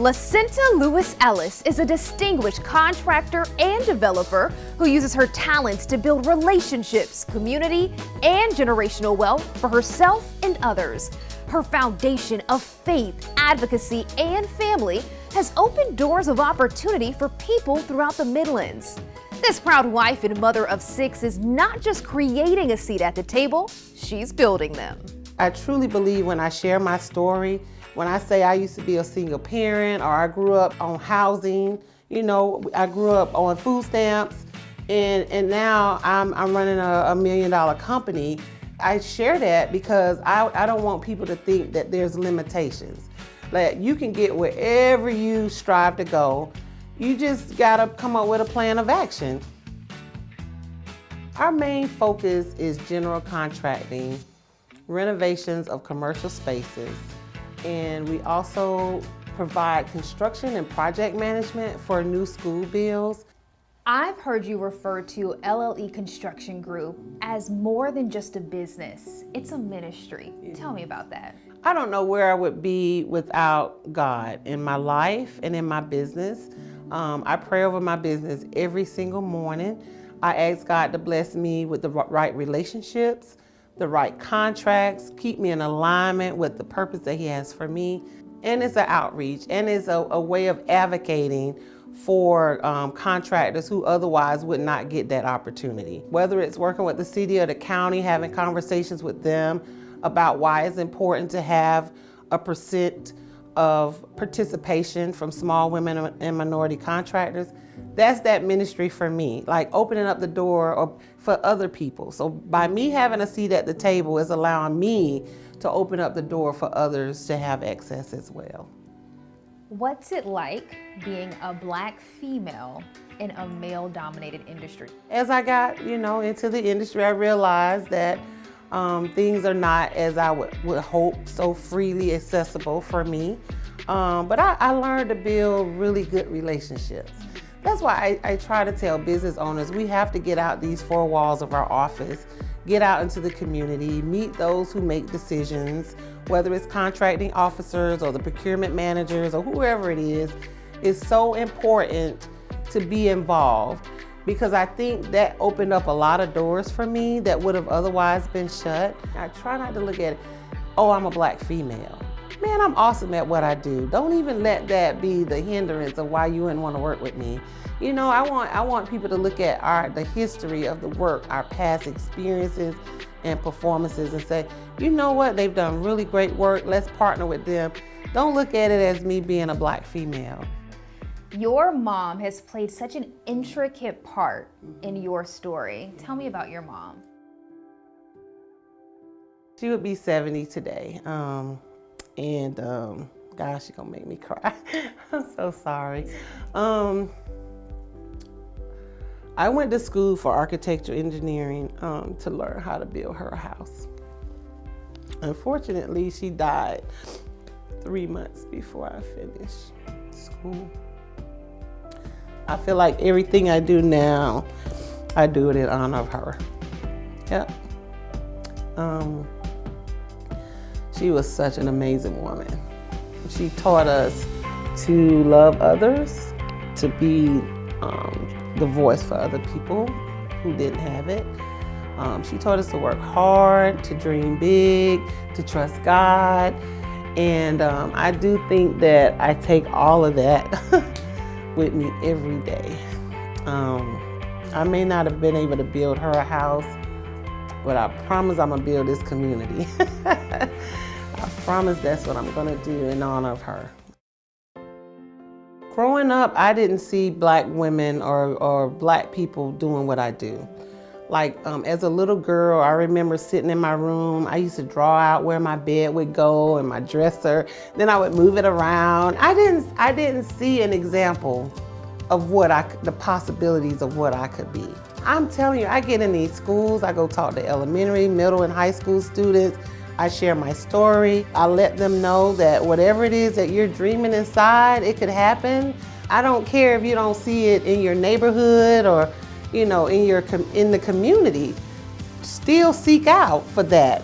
Lasenta Lewis-Ellis is a distinguished contractor and developer who uses her talents to build relationships, community, and generational wealth for herself and others. Her foundation of faith, advocacy, and family has opened doors of opportunity for people throughout the Midlands. This proud wife and mother of 6 is not just creating a seat at the table, she's building them. I truly believe when I share my story, when I say I used to be a single parent or I grew up on housing, I grew up on food stamps and now I'm running a $1 million company. I share that because I don't want people to think that there's limitations. Like you can get wherever you strive to go. You just gotta come up with a plan of action. Our main focus is general contracting, renovations of commercial spaces, and we also provide construction and project management for new school builds. I've heard you refer to LLE Construction Group as more than just a business. It's a ministry. Tell me about that. I don't know where I would be without God in my life and in my business. I pray over my business every single morning. I ask God to bless me with the right relationships, the right contracts, keep me in alignment with the purpose that He has for me. And it's an outreach, and it's a way of advocating for contractors who otherwise would not get that opportunity. Whether it's working with the city or the county, having conversations with them about why it's important to have a % of participation from small women and minority contractors. That's that ministry for me, like opening up the door for other people. So by me having a seat at the table is allowing me to open up the door for others to have access as well. What's it like being a Black female in a male-dominated industry? As I got, into the industry, I realized that things are not as I would hope, so freely accessible for me. But I learned to build really good relationships. That's why I try to tell business owners we have to get out these 4 walls of our office, get out into the community, meet those who make decisions, whether it's contracting officers or the procurement managers or whoever it is. It's so important to be involved because I think that opened up a lot of doors for me that would have otherwise been shut. I try not to look at it, oh, I'm a Black female. Man, I'm awesome at what I do. Don't even let that be the hindrance of why you wouldn't want to work with me. I want people to look at the history of the work, our past experiences and performances and say, you know what, they've done really great work, let's partner with them. Don't look at it as me being a Black female. Your mom has played such an intricate part in your story. Tell me about your mom. She would be 70 today. Gosh, she's gonna make me cry. I'm so sorry. I went to school for architectural engineering to learn how to build her a house. Unfortunately, she died 3 months before I finished school. I feel like everything I do now, I do it in honor of her. Yep. She was such an amazing woman. She taught us to love others, to be the voice for other people who didn't have it. She taught us to work hard, to dream big, to trust God. And I do think that I take all of that with me every day. I may not have been able to build her a house, but I promise I'm gonna build this community. I promise that's what I'm gonna do in honor of her. Growing up, I didn't see Black women or Black people doing what I do. Like as a little girl, I remember sitting in my room. I used to draw out where my bed would go and my dresser. Then I would move it around. I didn't see an example of the possibilities of what I could be. I'm telling you, I get in these schools, I go talk to elementary, middle, and high school students. I share my story. I let them know that whatever it is that you're dreaming inside, it could happen. I don't care if you don't see it in your neighborhood or in the community. Still seek out for that.